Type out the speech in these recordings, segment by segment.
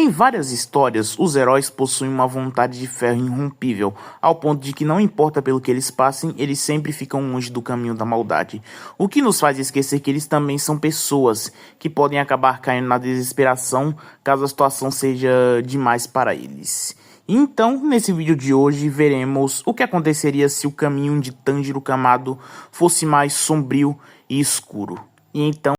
Em várias histórias, os heróis possuem uma vontade de ferro irrompível, ao ponto de que não importa pelo que eles passem, eles sempre ficam longe do caminho da maldade. O que nos faz esquecer que eles também são pessoas, que podem acabar caindo na desesperação caso a situação seja demais para eles. Então, nesse vídeo de hoje, veremos o que aconteceria se o caminho de Tanjiro Kamado fosse mais sombrio e escuro. E então,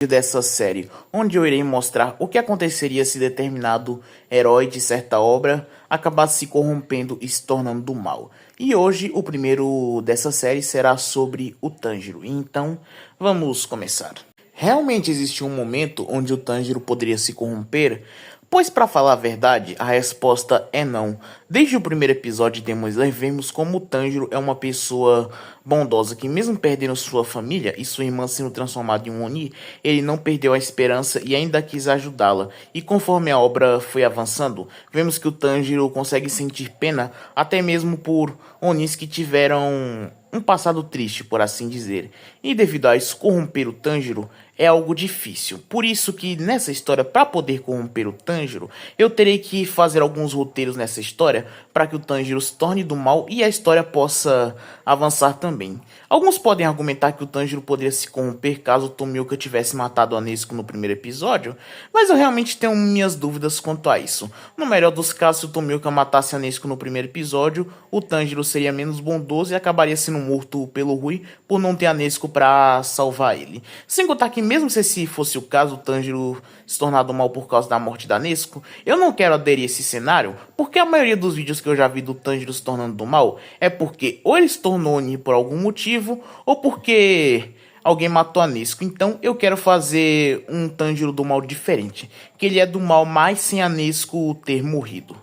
dessa série, onde eu irei mostrar o que aconteceria se determinado herói de certa obra acabasse se corrompendo e se tornando do mal. E hoje o primeiro dessa série será sobre o Tanjiro, então vamos começar. Realmente existiu um momento onde o Tanjiro poderia se corromper? Pois, para falar a verdade, a resposta é não. Desde o primeiro episódio de Demon Slayer, vemos como o Tanjiro é uma pessoa bondosa que, mesmo perdendo sua família e sua irmã sendo transformada em um Oni, ele não perdeu a esperança e ainda quis ajudá-la. E conforme a obra foi avançando, vemos que o Tanjiro consegue sentir pena até mesmo por Onis que tiveram um passado triste, por assim dizer. E devido a isso, corromper o Tanjiro é algo difícil. Por isso que nessa história, para poder corromper o Tanjiro, eu terei que fazer alguns roteiros nessa história para que o Tanjiro se torne do mal e a história possa avançar também. Alguns podem argumentar que o Tanjiro poderia se corromper caso o Tomioka tivesse matado a Nezuko no primeiro episódio, mas eu realmente tenho minhas dúvidas quanto a isso. No melhor dos casos, se o Tomioka matasse a Nezuko no primeiro episódio, o Tanjiro seria menos bondoso e acabaria sendo morto pelo Rui por não ter a Nezuko para salvar ele. Sem contar que mesmo se esse fosse o caso, o Tanjiro se tornar do mal por causa da morte da Nezuko, eu não quero aderir a esse cenário, porque a maioria dos vídeos que eu já vi do Tanjiro se tornando do mal é porque ou ele se tornou Oni por algum motivo, ou porque alguém matou a Nezuko. Então eu quero fazer um Tanjiro do mal diferente, que ele é do mal mais sem a Nezuko ter morrido.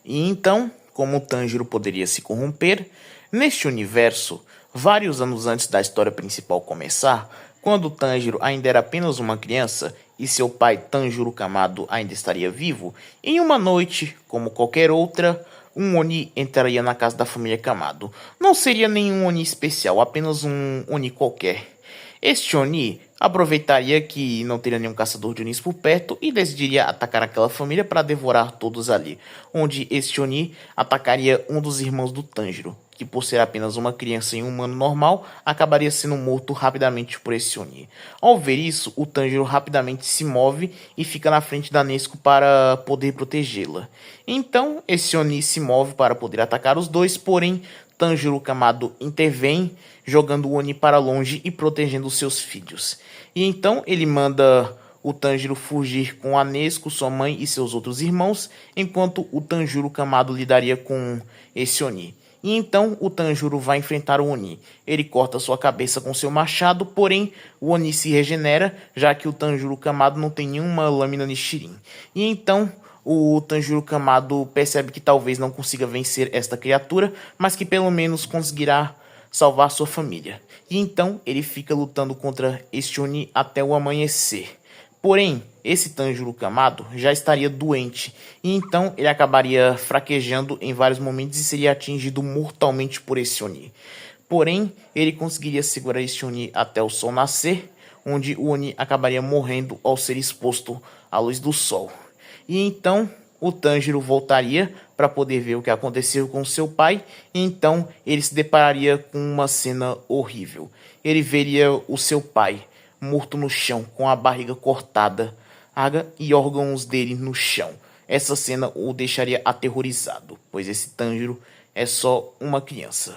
E então, como o Tanjiro poderia se corromper, neste universo, vários anos antes da história principal começar, quando o Tanjiro ainda era apenas uma criança e seu pai Tanjiro Kamado ainda estaria vivo, em uma noite, como qualquer outra, um Oni entraria na casa da família Kamado. Não seria nenhum Oni especial, apenas um Oni qualquer. Este Oni aproveitaria que não teria nenhum caçador de Onis por perto e decidiria atacar aquela família para devorar todos ali, onde este Oni atacaria um dos irmãos do Tanjiro, que por ser apenas uma criança e um humano normal, acabaria sendo morto rapidamente por esse Oni. Ao ver isso, o Tanjiro rapidamente se move e fica na frente da Nezuko para poder protegê-la. Então, esse Oni se move para poder atacar os dois, porém, Tanjiro Kamado intervém, jogando o Oni para longe e protegendo seus filhos. E então ele manda o Tanjiro fugir com a Nezuko, sua mãe e seus outros irmãos, enquanto o Tanjiro Kamado lidaria com esse Oni. E então o Tanjiro vai enfrentar o Oni. Ele corta sua cabeça com seu machado, porém o Oni se regenera, já que o Tanjiro Kamado não tem nenhuma lâmina Nichirin. E então o Tanjiro Kamado percebe que talvez não consiga vencer esta criatura, mas que pelo menos conseguirá salvar sua família. E então ele fica lutando contra este Oni até o amanhecer. Porém, esse Tanjiro Kamado já estaria doente, e então ele acabaria fraquejando em vários momentos e seria atingido mortalmente por esse Oni. Porém, ele conseguiria segurar esse Oni até o sol nascer, onde o Oni acabaria morrendo ao ser exposto à luz do sol. E então o Tanjiro voltaria para poder ver o que aconteceu com seu pai, e então ele se depararia com uma cena horrível. Ele veria o seu pai morto no chão, com a barriga cortada, e órgãos dele no chão. Essa cena o deixaria aterrorizado, pois esse Tanjiro é só uma criança.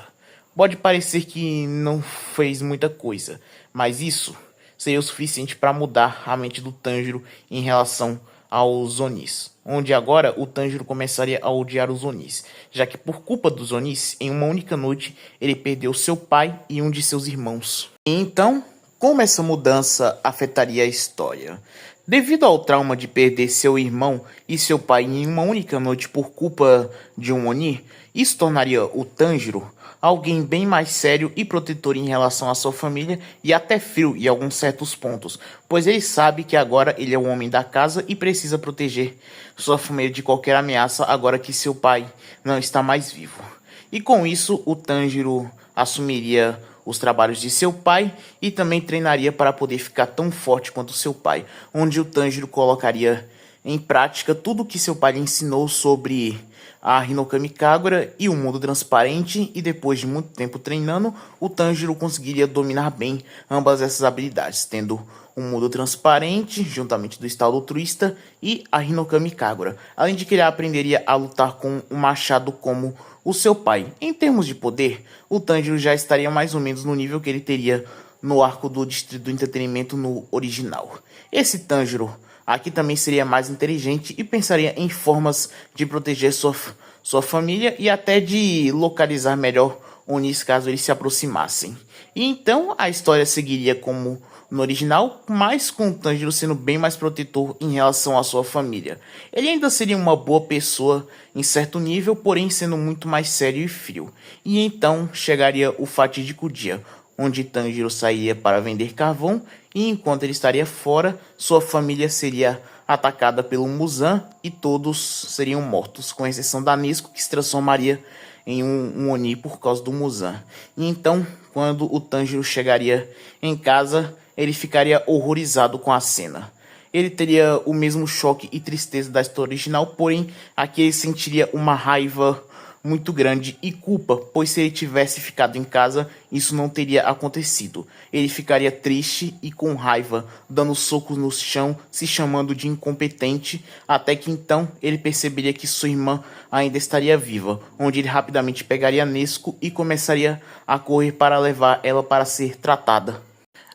Pode parecer que não fez muita coisa, mas isso seria o suficiente para mudar a mente do Tanjiro em relação aos Onis, onde agora o Tanjiro começaria a odiar os Onis, já que por culpa dos Onis, em uma única noite, ele perdeu seu pai e um de seus irmãos. E então, como essa mudança afetaria a história? Devido ao trauma de perder seu irmão e seu pai em uma única noite por culpa de um Oni, isso tornaria o Tanjiro alguém bem mais sério e protetor em relação à sua família e até frio em alguns certos pontos, pois ele sabe que agora ele é o homem da casa e precisa proteger sua família de qualquer ameaça agora que seu pai não está mais vivo. E com isso, o Tanjiro assumiria os trabalhos de seu pai e também treinaria para poder ficar tão forte quanto seu pai, onde o Tanjiro colocaria em prática tudo o que seu pai lhe ensinou sobre a Hinokami Kagura e o mundo transparente, e depois de muito tempo treinando, o Tanjiro conseguiria dominar bem ambas essas habilidades, tendo o mundo transparente, juntamente do estado altruísta, e a Hinokami Kagura, além de que ele aprenderia a lutar com o machado como o seu pai. Em termos de poder, o Tanjiro já estaria mais ou menos no nível que ele teria no arco do Distrito do Entretenimento no original. Esse Tanjiro aqui também seria mais inteligente e pensaria em formas de proteger sua família e até de localizar melhor Onis caso eles se aproximassem. E então a história seguiria como no original, mas com o Tanjiro sendo bem mais protetor em relação à sua família. Ele ainda seria uma boa pessoa em certo nível, porém sendo muito mais sério e frio. E então chegaria o fatídico dia, onde Tanjiro sairia para vender carvão, e enquanto ele estaria fora, sua família seria atacada pelo Muzan e todos seriam mortos, com exceção da Nezuko, que se transformaria em um Oni por causa do Muzan. E então, quando o Tanjiro chegaria em casa, ele ficaria horrorizado com a cena. Ele teria o mesmo choque e tristeza da história original, porém aqui ele sentiria uma raiva muito grande e culpa, pois se ele tivesse ficado em casa, isso não teria acontecido. Ele ficaria triste e com raiva, dando socos no chão, se chamando de incompetente, até que então ele perceberia que sua irmã ainda estaria viva, onde ele rapidamente pegaria Nezuko e começaria a correr para levar ela para ser tratada.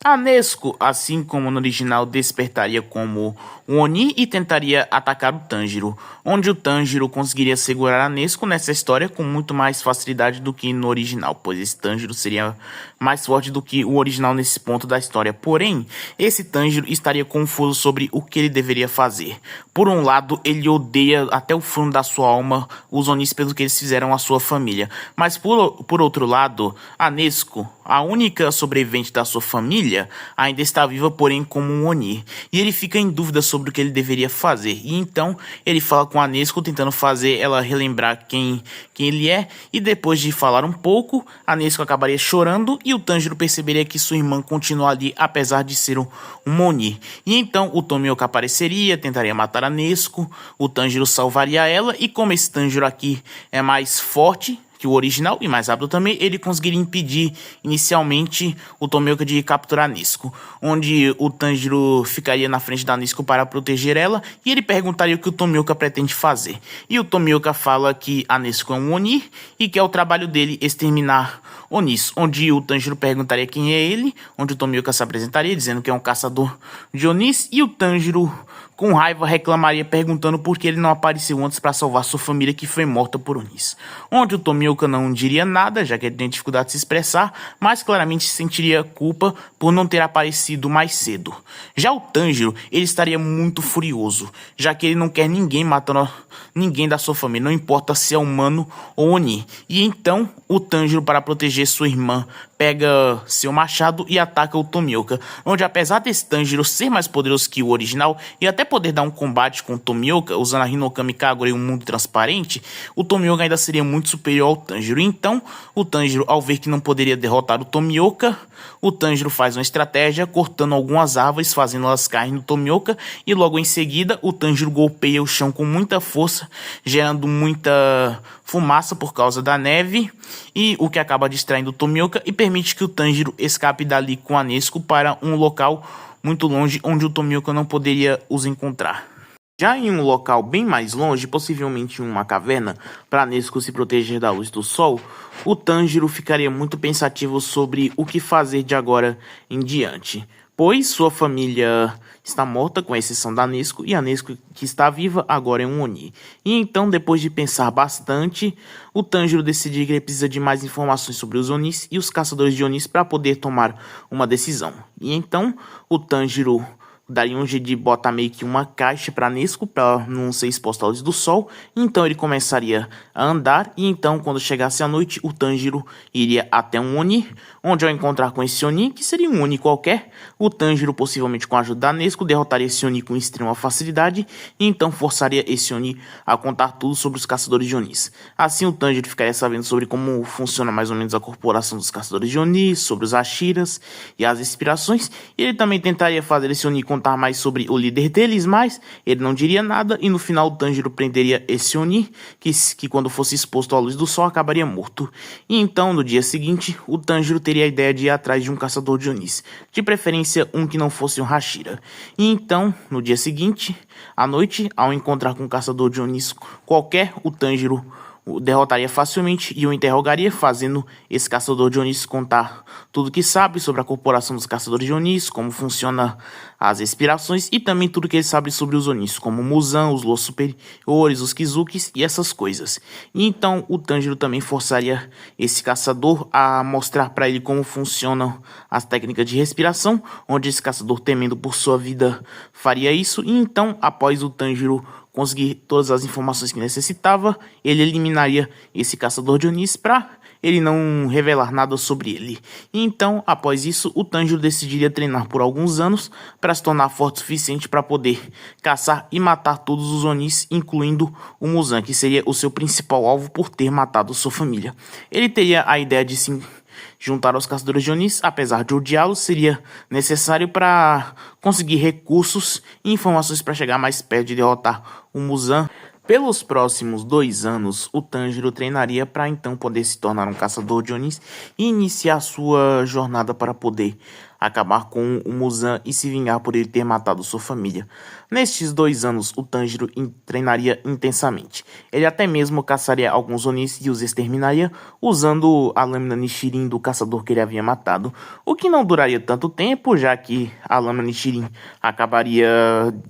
A Nezuko, assim como no original, despertaria como um Oni e tentaria atacar o Tanjiro, onde o Tanjiro conseguiria segurar a Nezuko nessa história com muito mais facilidade do que no original, pois esse Tanjiro seria mais forte do que o original nesse ponto da história. Porém, esse Tanjiro estaria confuso sobre o que ele deveria fazer. Por um lado, ele odeia até o fundo da sua alma os Onis pelo que eles fizeram à sua família, mas por outro lado, a Nezuko, a única sobrevivente da sua família, ainda está viva, porém como um Oni. E ele fica em dúvida sobre o que ele deveria fazer. E então ele fala com a Nezuko, tentando fazer ela relembrar quem ele é. E depois de falar um pouco, a Nezuko acabaria chorando e o Tanjiro perceberia que sua irmã continua ali, apesar de ser um Oni. E então o Tomioka apareceria, tentaria matar a Nezuko, o Tanjiro salvaria ela. E como esse Tanjiro aqui é mais forte que o original e mais rápido também, ele conseguiria impedir inicialmente o Tomioka de capturar a Nezuko, onde o Tanjiro ficaria na frente da Nezuko para proteger ela, e ele perguntaria o que o Tomioka pretende fazer. E o Tomioka fala que a Nezuko é um Oni e que é o trabalho dele exterminar Onis, onde o Tanjiro perguntaria quem é ele, onde o Tomioka se apresentaria dizendo que é um caçador de Onis, e o Tanjiro com raiva reclamaria perguntando por que ele não apareceu antes para salvar sua família que foi morta por Onis, onde o Tomioka não diria nada, já que ele tem dificuldade de se expressar, mas claramente sentiria culpa por não ter aparecido mais cedo. Já o Tanjiro, ele estaria muito furioso, já que ele não quer ninguém matando ninguém da sua família, não importa se é humano ou Oni. E então o Tanjiro, para proteger sua irmã, pega seu machado e ataca o Tomioka, onde apesar desse Tanjiro ser mais poderoso que o original e até poder dar um combate com o Tomioka usando a Hinokami Kagura e um mundo transparente, o Tomioka ainda seria muito superior ao Tanjiro. Então, o Tanjiro, ao ver que não poderia derrotar o Tomioka, o Tanjiro faz uma estratégia cortando algumas árvores, fazendo elas cair no Tomioka, e logo em seguida o Tanjiro golpeia o chão com muita força, gerando muita fumaça por causa da neve, e o que acaba distraindo o Tomioka e permite que o Tanjiro escape dali com a Nezuko para um local muito longe onde o Tomioka não poderia os encontrar. Já em um local bem mais longe, possivelmente em uma caverna, para Nezuko se proteger da luz do sol, o Tanjiro ficaria muito pensativo sobre o que fazer de agora em diante, pois sua família está morta, com exceção da Nezuko, e a Nezuko que está viva agora é um Oni. E então, depois de pensar bastante, o Tanjiro decide que ele precisa de mais informações sobre os Onis e os caçadores de Onis para poder tomar uma decisão. E então, o Tanjiro daria um jeito de botar meio que uma caixa para Nezuko para não ser exposto à luz do sol. Então ele começaria a andar, e então quando chegasse a noite o Tanjiro iria até um Oni, onde ao encontrar com esse Oni, que seria um Oni qualquer, o Tanjiro, possivelmente com a ajuda da Nezuko, derrotaria esse Oni com extrema facilidade, e então forçaria esse Oni a contar tudo sobre os caçadores de Onis. Assim o Tanjiro ficaria sabendo sobre como funciona mais ou menos a corporação dos caçadores de Onis, sobre os Hashiras e as inspirações, e ele também tentaria fazer esse Oni contar mais sobre o líder deles, mas ele não diria nada, e no final o Tanjiro prenderia esse Oni, que quando fosse exposto à luz do sol acabaria morto. E então no dia seguinte o Tanjiro teria a ideia de ir atrás de um caçador de Onis, de preferência um que não fosse um Hashira. E então no dia seguinte, à noite, ao encontrar com um caçador de Onis qualquer, o Tanjiro o derrotaria facilmente e o interrogaria, fazendo esse caçador de Onis contar tudo que sabe sobre a corporação dos caçadores de Onis, como funciona as expirações e também tudo que ele sabe sobre os Onis, como Muzan, os Los Superiores, os Kizukis e essas coisas. E então o Tanjiro também forçaria esse caçador a mostrar para ele como funcionam as técnicas de respiração, onde esse caçador, temendo por sua vida, faria isso. E então, após o Tanjiro conseguir todas as informações que necessitava, ele eliminaria esse caçador de Onis para ele não revelar nada sobre ele. E então, após isso, o Tanjiro decidiria treinar por alguns anos para se tornar forte o suficiente para poder caçar e matar todos os Onis, incluindo o Muzan, que seria o seu principal alvo por ter matado sua família. Ele teria a ideia de se juntar aos caçadores de Onis, apesar de odiá-los, seria necessário para conseguir recursos e informações para chegar mais perto de derrotar o Muzan. Pelos próximos 2 anos, o Tanjiro treinaria para então poder se tornar um caçador de Onis e iniciar sua jornada para poder acabar com o Muzan e se vingar por ele ter matado sua família. Nestes 2 anos, o Tanjiro treinaria intensamente. Ele até mesmo caçaria alguns Onis e os exterminaria usando a lâmina Nichirin do caçador que ele havia matado, o que não duraria tanto tempo, já que a lâmina Nichirin acabaria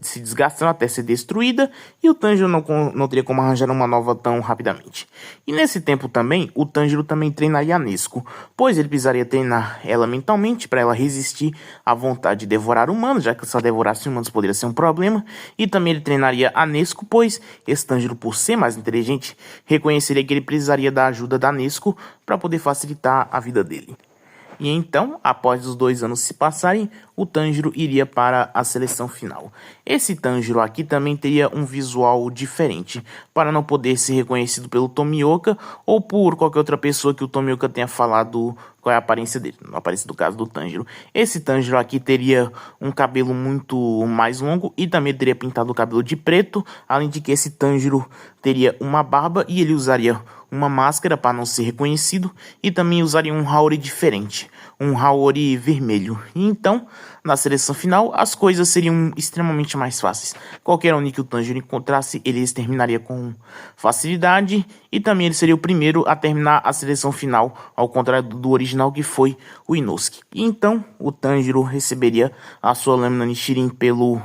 se desgastando até ser destruída e o Tanjiro não teria como arranjar uma nova tão rapidamente. E nesse tempo também, o Tanjiro também treinaria a Nezuko, pois ele precisaria treinar ela mentalmente para ela resistir à vontade de devorar humanos, já que se ela devorasse humanos poderia ser um problema. E também ele treinaria a Nezuko, pois esse Tanjiro, por ser mais inteligente, reconheceria que ele precisaria da ajuda da Nezuko para poder facilitar a vida dele. E então, após os 2 anos se passarem, o Tanjiro iria para a seleção final. Esse Tanjiro aqui também teria um visual diferente, para não poder ser reconhecido pelo Tomioka ou por qualquer outra pessoa que o Tomioka tenha falado qual é a aparência dele, a aparência do caso do Tanjiro. Esse Tanjiro aqui teria um cabelo muito mais longo e também teria pintado o cabelo de preto, além de que esse Tanjiro teria uma barba e ele usaria uma máscara para não ser reconhecido e também usaria um Haori diferente, um Haori vermelho. E então, na seleção final, as coisas seriam extremamente mais fáceis. Qualquer Oni que o Tanjiro encontrasse, ele exterminaria com facilidade e também ele seria o primeiro a terminar a seleção final, ao contrário do original que foi o Inosuke. E então, o Tanjiro receberia a sua lâmina Nichirin pelo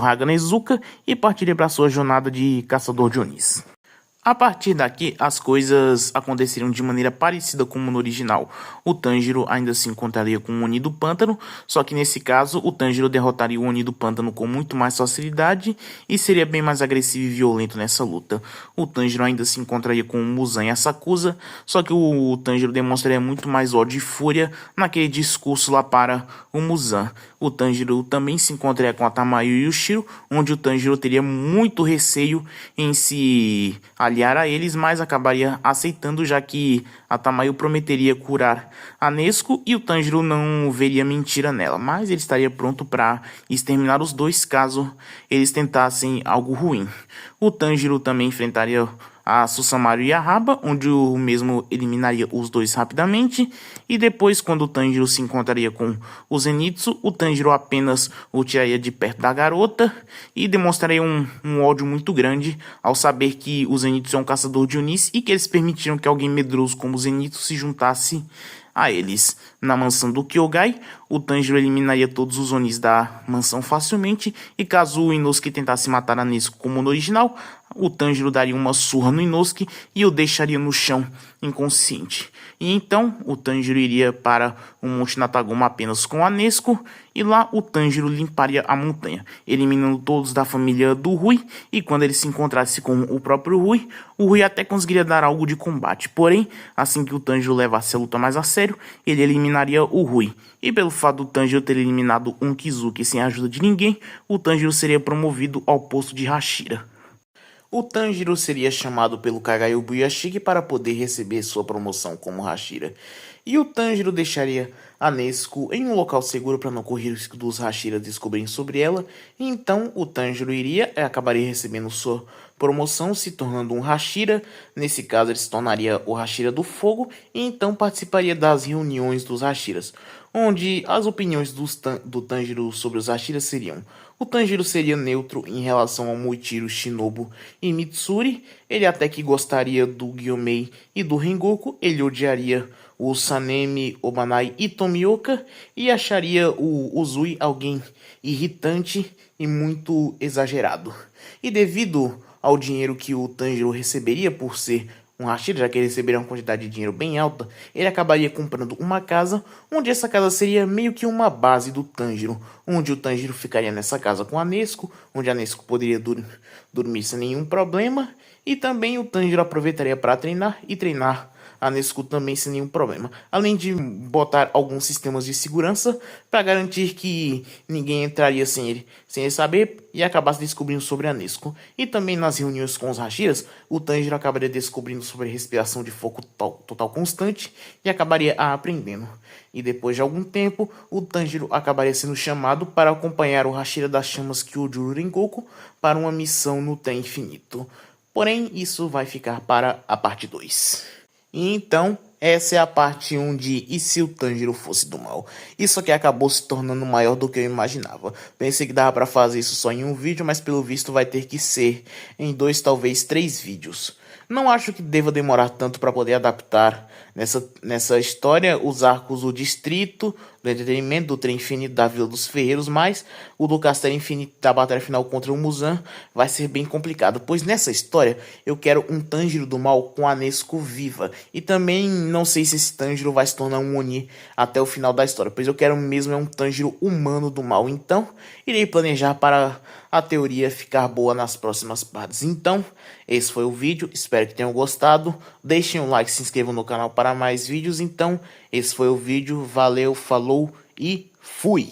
Haga Nezuka e partiria para sua jornada de caçador de Onis. A partir daqui, as coisas aconteceriam de maneira parecida como no original. O Tanjiro ainda se encontraria com o Oni do Pântano, só que nesse caso, o Tanjiro derrotaria o Oni do Pântano com muito mais facilidade e seria bem mais agressivo e violento nessa luta. O Tanjiro ainda se encontraria com o Muzan e a Sakusa, só que o Tanjiro demonstraria muito mais ódio e fúria naquele discurso lá para o Muzan. O Tanjiro também se encontraria com a Tamayo e o Shiro, onde o Tanjiro teria muito receio em se aliar a eles, mas acabaria aceitando, já que a Tamayo prometeria curar a Nezuko e o Tanjiro não veria mentira nela, mas ele estaria pronto para exterminar os dois caso eles tentassem algo ruim. O Tanjiro também enfrentaria a Susanoo e a Raba, onde o mesmo eliminaria os dois rapidamente, e depois, quando o Tanjiro se encontraria com o Zenitsu, o Tanjiro apenas o tiraria de perto da garota e demonstraria um ódio muito grande ao saber que o Zenitsu é um caçador de Onis e que eles permitiram que alguém medroso como o Zenitsu se juntasse a eles. Na mansão do Kyogai, o Tanjiro eliminaria todos os Onis da mansão facilmente, e caso o Inosuke tentasse matar a Nezuko como no original, o Tanjiro daria uma surra no Inosuke e o deixaria no chão inconsciente. E então o Tanjiro iria para o Monte Natagoma apenas com a Nezuko, e lá o Tanjiro limparia a montanha, eliminando todos da família do Rui, e quando ele se encontrasse com o próprio Rui, o Rui até conseguiria dar algo de combate. Porém, assim que o Tanjiro levasse a luta mais a sério, ele eliminaria o Rui. E pelo fato do Tanjiro ter eliminado um Kizuki sem a ajuda de ninguém, o Tanjiro seria promovido ao posto de Hashira. O Tanjiro seria chamado pelo Kagaya Ubuyashiki para poder receber sua promoção como Hashira. E o Tanjiro deixaria a Nezuko em um local seguro para não correr o risco dos Hashiras descobrirem sobre ela. E então o Tanjiro acabaria recebendo sua promoção, se tornando um Hashira. Nesse caso ele se tornaria o Hashira do Fogo e então participaria das reuniões dos Hashiras, onde as opiniões do Tanjiro sobre os Hashiras seriam: o Tanjiro seria neutro em relação ao Muichiro, Shinobu e Mitsuri. Ele até que gostaria do Gyomei e do Rengoku. Ele odiaria o Sanemi, Obanai e Tomioka e acharia o Uzui alguém irritante e muito exagerado. E devido ao dinheiro que o Tanjiro receberia por ser um Hashira, já que ele receberia uma quantidade de dinheiro bem alta, ele acabaria comprando uma casa, onde essa casa seria meio que uma base do Tanjiro, onde o Tanjiro ficaria nessa casa com a Nezuko, onde a Nezuko poderia dormir sem nenhum problema, e também o Tanjiro aproveitaria para treinar e treinar a Nezuko também sem nenhum problema, além de botar alguns sistemas de segurança para garantir que ninguém entraria sem ele saber e acabasse descobrindo sobre a Nezuko. E também nas reuniões com os Hashiras, o Tanjiro acabaria descobrindo sobre a respiração de foco total constante e acabaria aprendendo. E depois de algum tempo, o Tanjiro acabaria sendo chamado para acompanhar o Hashira das Chamas Kyojuro Rengoku para uma missão no Trem Infinito. Porém, isso vai ficar para a parte 2. E então, essa é a parte 1 de E se o Tanjiro fosse do mal? Isso aqui acabou se tornando maior do que eu imaginava. Pensei que dava pra fazer isso só em um vídeo, mas pelo visto vai ter que ser em 2, talvez 3 vídeos. Não acho que deva demorar tanto para poder adaptar nessa história os arcos do Distrito, do Entretenimento, do Trem Infinito, da Vila dos Ferreiros, mas o do Castelo Infinito da batalha final contra o Muzan vai ser bem complicado, pois nessa história eu quero um Tanjiro do mal com a Nezuko viva, e também não sei se esse Tanjiro vai se tornar um Oni até o final da história, pois eu quero mesmo um Tanjiro humano do mal, então irei planejar para a teoria ficar boa nas próximas partes. Então, esse foi o vídeo, espero que tenham gostado, deixem um like, se inscrevam no canal para mais vídeos. Então, esse foi o vídeo, valeu, falou e fui!